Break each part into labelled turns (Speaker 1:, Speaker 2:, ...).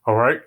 Speaker 1: All right.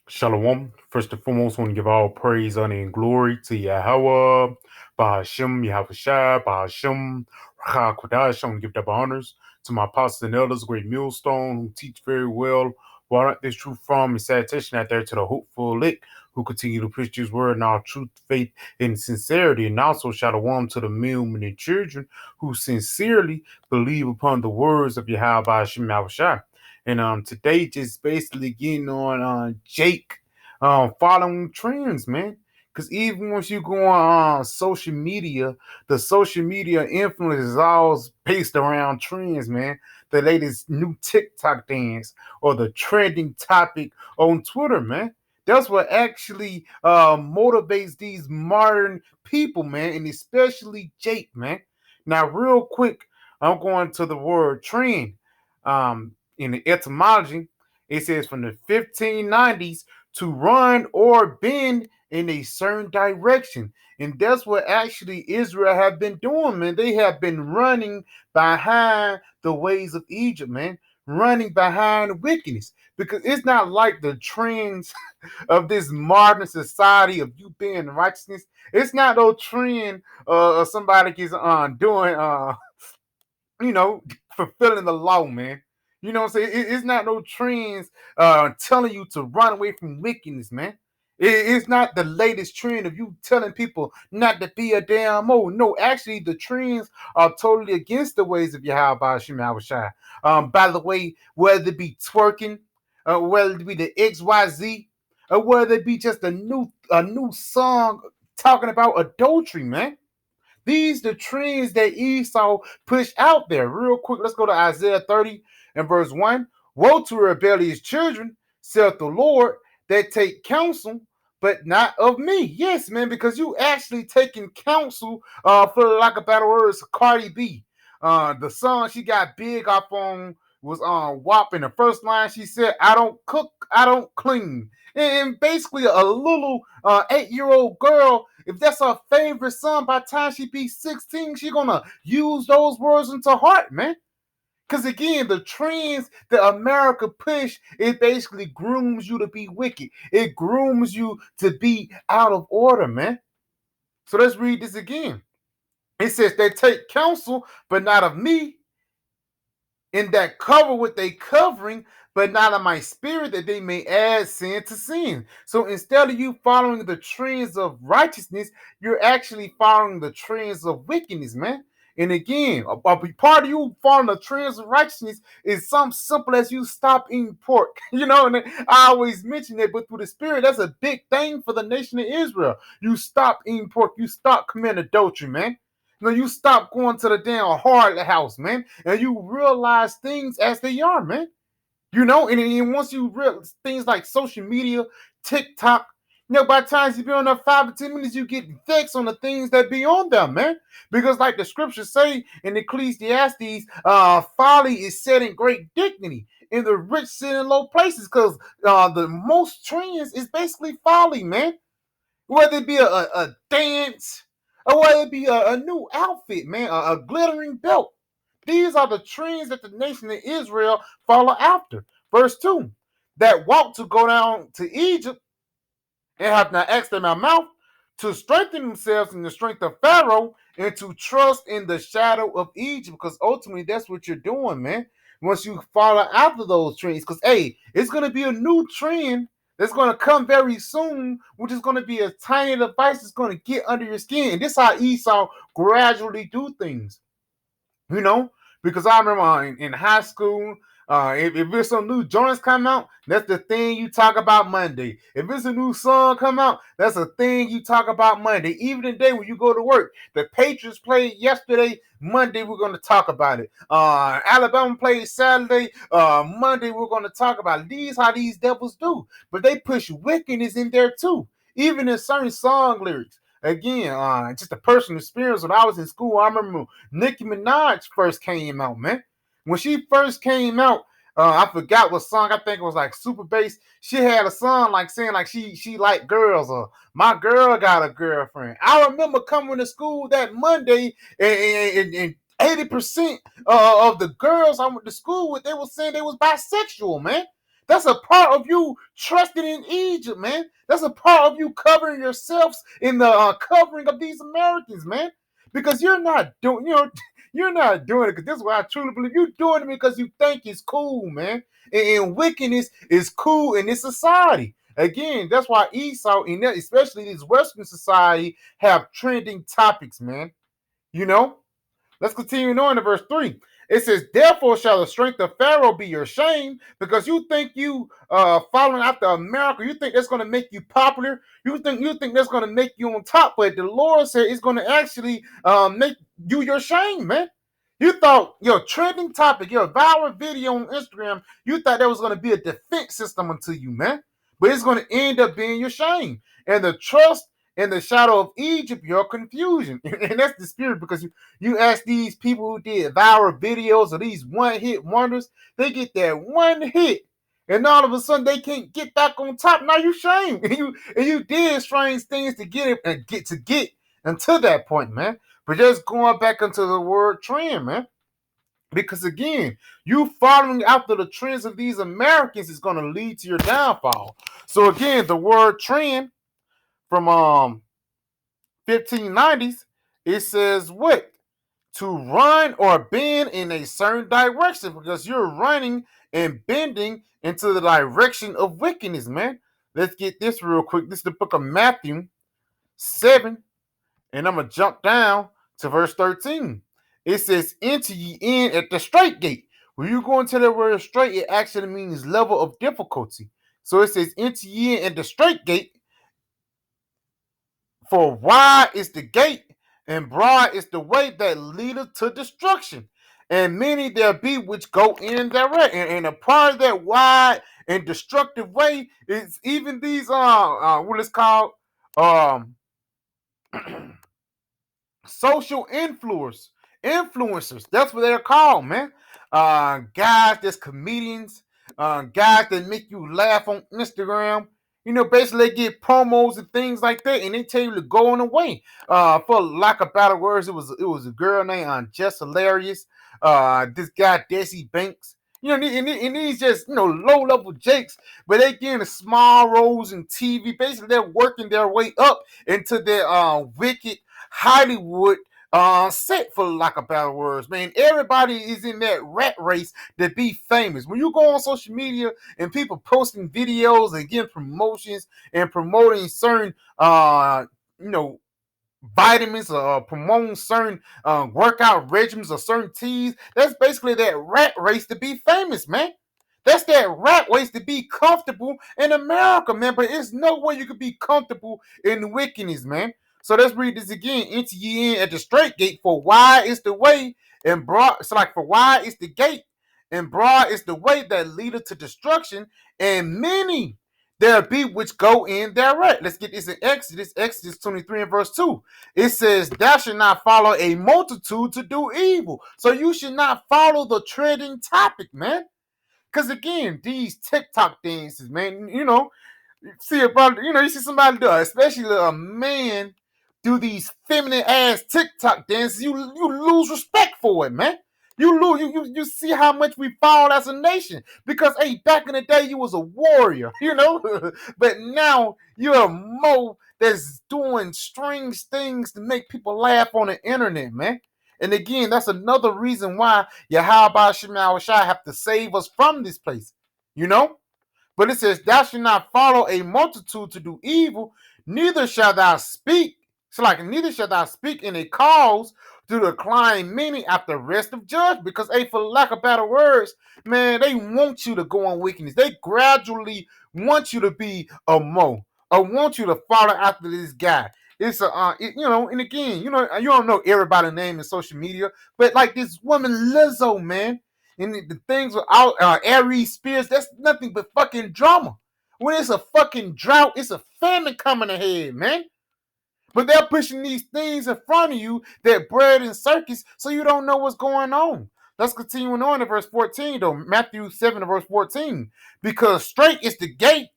Speaker 1: Shalom. First and foremost, I want to give all praise, honor, and glory to Yahweh, Bahashim, Yahushua, Bahashim, Racha Kodash. I want to give double honors to my apostles and elders, great millstone, who teach very well, brought out this truth from, and sanitation out there to the hopeful lick, who continue to preach His word in all truth, faith, and sincerity. And also, shalom to the men and children who sincerely believe upon the words of Yahweh, Bahashim, Yahushua. And today just basically getting on Jake following trends, man. Because even once you go on social media, the social media influence is all based around trends, man. The latest new TikTok dance or the trending topic on Twitter, man. That's what actually motivates these modern people, man, and especially Jake, man. Now, real quick, I'm going to the word trend. In the etymology, it says from the 1590s to run or bend in a certain direction. And that's what actually Israel have been doing, man. They have been running behind the ways of Egypt, man. Running behind wickedness. Because it's not like the trends of this modern society of you being righteousness. It's not no trend of somebody is doing fulfilling the law, man. You know what I'm saying? It's not no trends telling you to run away from wickedness, man. It's not the latest trend of you telling people not to be a damn mo. No, actually, the trends are totally against the ways of Yahweh Shema Shai. By the way, whether it be twerking, whether it be the XYZ, or whether it be just a new song talking about adultery, man. These the trends that Esau pushed out there. Real quick, let's go to Isaiah 30 and verse 1. Woe to rebellious children, saith the Lord, that take counsel, but not of me. Yes, man, because you actually taking counsel for lack of better words, Cardi B. The song she got big up on was on WAP. In the first line, she said, I don't cook, I don't clean. And basically, a little 8-year-old girl, if that's her favorite song, by the time she be 16, she gonna use those words into heart, man. Because again, the trends that America push, it basically grooms you to be wicked. It grooms you to be out of order, man. So let's read this again. It says, they take counsel, but not of me, in that cover what they covering, but not of my spirit, that they may add sin to sin. So instead of you following the trends of righteousness, you're actually following the trends of wickedness, man. And again, a part of you following the trends of righteousness is something simple as you stop eating pork. And I always mention it, but through the spirit, that's a big thing for the nation of Israel. You stop eating pork, you stop committing adultery, man. You stop going to the damn hard house, man, and you realize things as they are, man. And once you realize things like social media, TikTok, by the time you be on there 5 or 10 minutes, you get vexed on the things that be on them, man. Because like the scriptures say in Ecclesiastes, folly is set in great dignity, and the rich sit in low places. Because the most trends is basically folly, man. Whether it be a dance or whether it be a new outfit, man, a glittering belt. These are the trends that the nation of Israel follow after. Verse 2, that walk to go down to Egypt and have not asked in my mouth to strengthen themselves in the strength of Pharaoh and to trust in the shadow of Egypt, because ultimately that's what you're doing, man. Once you follow after those trends, because hey, it's going to be a new trend that's going to come very soon, which is going to be a tiny device that's going to get under your skin. And this is how Esau gradually do things, you know, because I remember in high school, if there's some new joints come out, that's the thing you talk about Monday. If it's a new song come out, that's a thing you talk about Monday. Even today when you go to work, the Patriots played yesterday. Monday we're going to talk about it. Alabama played Saturday. Monday we're going to talk about it. These how these devils do, but they push wickedness in there too, even in certain song lyrics. Again, just a personal experience. When I was in school, I remember Nicki Minaj first came out, man. When she first came out, I forgot what song. I think it was like Super Bass. She had a song like saying like she liked girls, or my girl got a girlfriend. I remember coming to school that Monday, and 80% of the girls I went to school with, they were saying they was bisexual, man. That's a part of you trusting in Egypt, man. That's a part of you covering yourselves in the covering of these Americans, man. Because you're not doing, you're not doing it because this is what I truly believe. You're doing it because you think it's cool, man. And wickedness is cool in this society. Again, that's why Esau, and especially these Western society, have trending topics, man. You know, let's continue on to verse 3. It says, therefore shall the strength of Pharaoh be your shame, because you think you following after America, you think that's going to make you popular, you think that's going to make you on top, but the Lord said it's going to actually make you your shame, man. You thought your trending topic, your viral video on Instagram, you thought that was going to be a defense system unto you, man. But it's going to end up being your shame. And the trust in the shadow of Egypt, your confusion. And that's the spirit, because you ask these people who did viral videos or these one-hit wonders, they get that one hit, and all of a sudden they can't get back on top. Now you shame. And you did strange things to get it and get until that point, man. But just going back into the word trend, man. Because again, you following after the trends of these Americans is going to lead to your downfall. So again, the word trend from 1590s, it says what? To run or bend in a certain direction, because you're running and bending into the direction of wickedness, man. Let's get this real quick. This is the book of Matthew 7, and I'm going to jump down to verse 13. It says, enter ye in at the straight gate. When you go into the word straight, it actually means level of difficulty. So it says, enter ye in at the straight gate, for wide is the gate, and broad is the way that leadeth to destruction. And many there be which go in thereat. And a part of that wide and destructive way is even these what is called social influencers. That's what they're called, man. Guys that's comedians, guys that make you laugh on Instagram. Basically they get promos and things like that, and they tell you to go on the way. For lack of better words, it was a girl named Jess Hilarious. This guy Desi Banks. And these just low level jakes, but they getting small roles in TV. Basically, they're working their way up into their wicked Hollywood set, for lack of better words, man. Everybody is in that rat race to be famous. When you go on social media and people posting videos and getting promotions and promoting certain vitamins or promoting certain workout regimens or certain teas, that's basically that rat race to be famous, man. That's that rat race to be comfortable in America, man. But it's no way you could be comfortable in wickedness, man. So let's read this again. Enter ye in at the straight gate, for wide is the way, and broad. It's like, for wide is the gate, and broad is the way that leadeth to destruction, and many there be which go in thereat. Let's get this in Exodus 23 and verse 2. It says, thou should not follow a multitude to do evil. So you should not follow the trending topic, man. Because again, these TikTok dances, man, see a brother, you see somebody do it, especially a man do these feminine ass TikTok dances, you lose respect for it, man. You see how much we fall as a nation, because hey, back in the day you was a warrior, but now you're a mo that's doing strange things to make people laugh on the internet, man. And again, that's another reason why Yahweh Shema Shai have to save us from this place, But it says, thou shalt not follow a multitude to do evil, neither shalt thou speak. It's like, neither shalt thou speak in a cause to decline many after rest of judgment. Because, hey, for lack of better words, man, they want you to go on wickedness. They gradually want you to be a mo, or want you to follow after this guy. It's and again, you don't know everybody's name in social media, but like this woman Lizzo, man, and the things without Aries Spears, that's nothing but fucking drama. When it's a fucking drought, it's a famine coming ahead, man. But they're pushing these things in front of you that bread and circus, so you don't know what's going on. Let's continue on to verse 14, though. Matthew 7 verse 14. Because straight is the gate,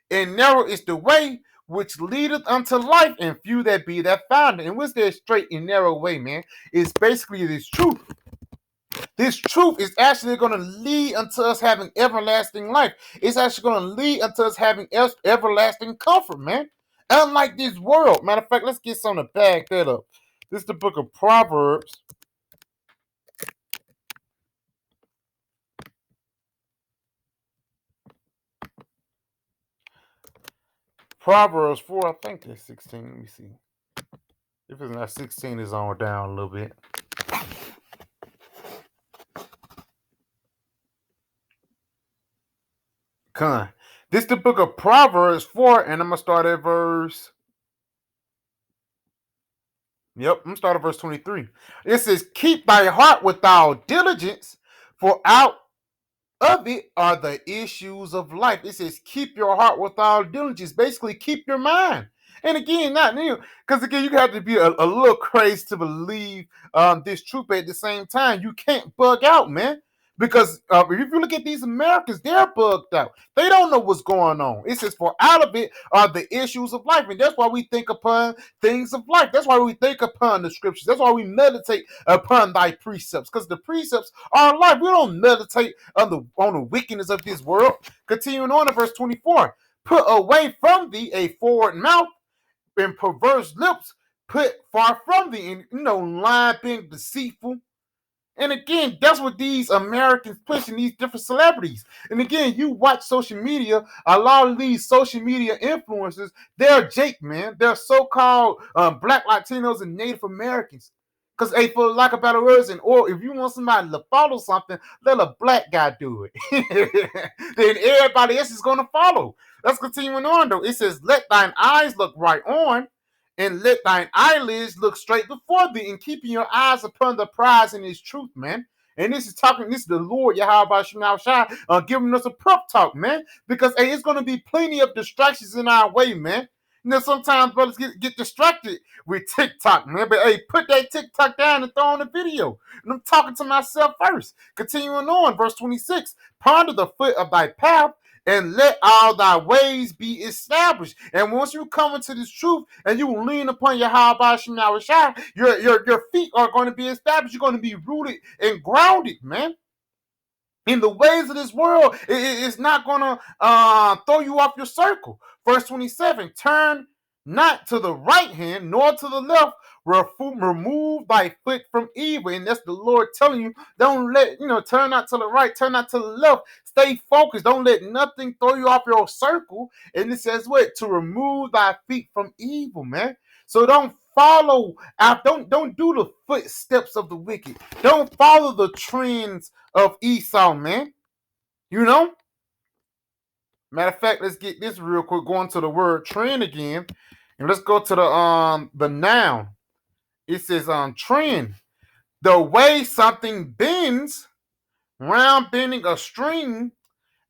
Speaker 1: and narrow is the way which leadeth unto life, and few that be that find it. And what's that straight and narrow way, man? It's basically this truth. This truth is actually going to lead unto us having everlasting life. It's actually going to lead unto us having everlasting comfort, man. Unlike this world. Matter of fact, let's get something to back that up. This is the book of Proverbs. Proverbs 4, I think it's 16. Let me see. If it's not 16, it's on down a little bit. Con. This is the book of Proverbs 4, and I'm going to start at verse. Yep, I'm going to start at verse 23. It says, keep thy heart with all diligence, for out of it are the issues of life. It says, keep your heart with all diligence. Basically, keep your mind. And again, not new, because again, you have to be a little crazy to believe this truth. But at the same time, you can't bug out, man. Because if you look at these Americans, they're bugged out. They don't know what's going on. It says, for out of it are the issues of life. And that's why we think upon things of life. That's why we think upon the scriptures. That's why we meditate upon thy precepts. Because the precepts are life. We don't meditate on the wickedness of this world. Continuing on to verse 24. Put away from thee a forward mouth and perverse lips, put far from thee. And lying, being deceitful. And again, that's what these Americans pushing, these different celebrities. And again, you watch social media, a lot of these social media influencers, they're Jake, man. They're so-called Black Latinos and Native Americans. Because, hey, for lack of better words, or if you want somebody to follow something, let a black guy do it. Then everybody else is going to follow. Let's continue on, though. It says, let thine eyes look right on, and let thine eyelids look straight before thee, and keeping your eyes upon the prize in his truth, man. And this is the Lord Yahweh Shemau Shai giving us a prep talk, man. Because hey, it's gonna be plenty of distractions in our way, man. Sometimes brothers get distracted with TikTok, man. But hey, put that TikTok down and throw on the video. And I'm talking to myself first. Continuing on, verse 26. Ponder the foot of thy path, and let all thy ways be established. And once you come into this truth and you lean upon your your feet are going to be established. You're going to be rooted and grounded, man. In the ways of this world, it's not going to throw you off your circle. Verse 27, turn not to the right hand nor to the left, remove thy foot from evil. And that's the Lord telling you, don't let, turn not to the right, turn not to the left. Stay focused. Don't let nothing throw you off your circle. And it says what? To remove thy feet from evil, man. So don't follow out. Don't do the footsteps of the wicked. Don't follow the trends of Esau, man. Matter of fact, let's get this real quick. Going to the word trend again. And let's go to the noun. It says trend. The way something bends, round bending a string,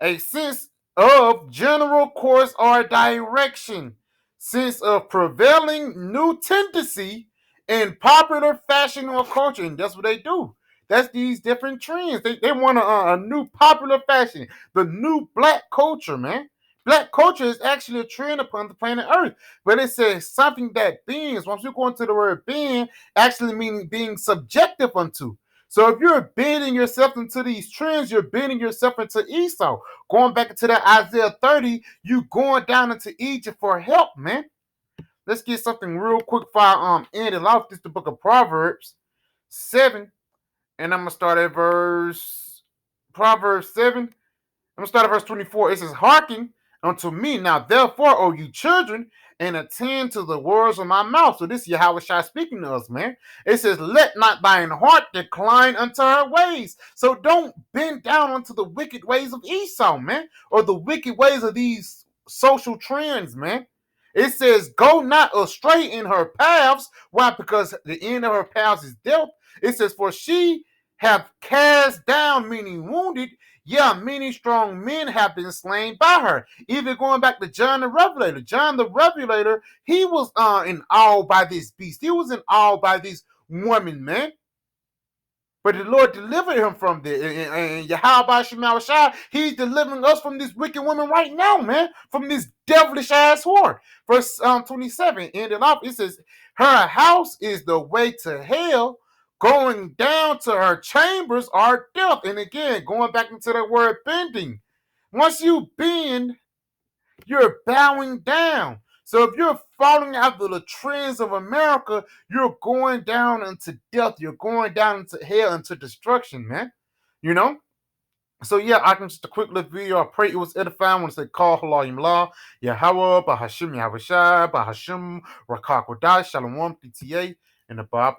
Speaker 1: a sense of general course or direction, sense of prevailing new tendency in popular fashion or culture. And that's what they do. That's these different trends. They want a new popular fashion, the new black culture, man. Black culture is actually a trend upon the planet Earth. But it says something that bends. Once you go into the word bend, actually meaning being subjective unto. So if you're bending yourself into these trends, you're bending yourself into Esau. Going back into that Isaiah 30, you going down into Egypt for help, man. Let's get something real quick for end it off. This is the book of Proverbs 7. And I'm going to start at Proverbs 7. I'm going to start at verse 24. It says, hearken unto me now, therefore, O you children, and attend to the words of my mouth. So this is Yahweh Shai speaking to us, man. It says, let not thine heart decline unto her ways. So don't bend down unto the wicked ways of Esau, man, or the wicked ways of these social trends, man. It says, go not astray in her paths. Why? Because the end of her paths is death. It says, for she have cast down, meaning wounded. Yeah, many strong men have been slain by her. Even going back to John the Revelator. John the Revelator, he was in awe by this beast. He was in awe by this woman, man. But the Lord delivered him from this. And Yahweh Shemau Shai, he's delivering us from this wicked woman right now, man. From this devilish ass whore. Verse 27, ended off, it says, her house is the way to hell, going down to her chambers are death. And again, going back into that word bending. Once you bend, you're bowing down. So if you're following after the trends of America, you're going down into death. You're going down into hell, into destruction, man. You know? So yeah, I can just a quick little video. I pray it was edifying when it said call Halayim La, Yahweh, Bahashim Yahushai, Bahashim, Rakak Wadai, Shalom, PTA, and the Bob.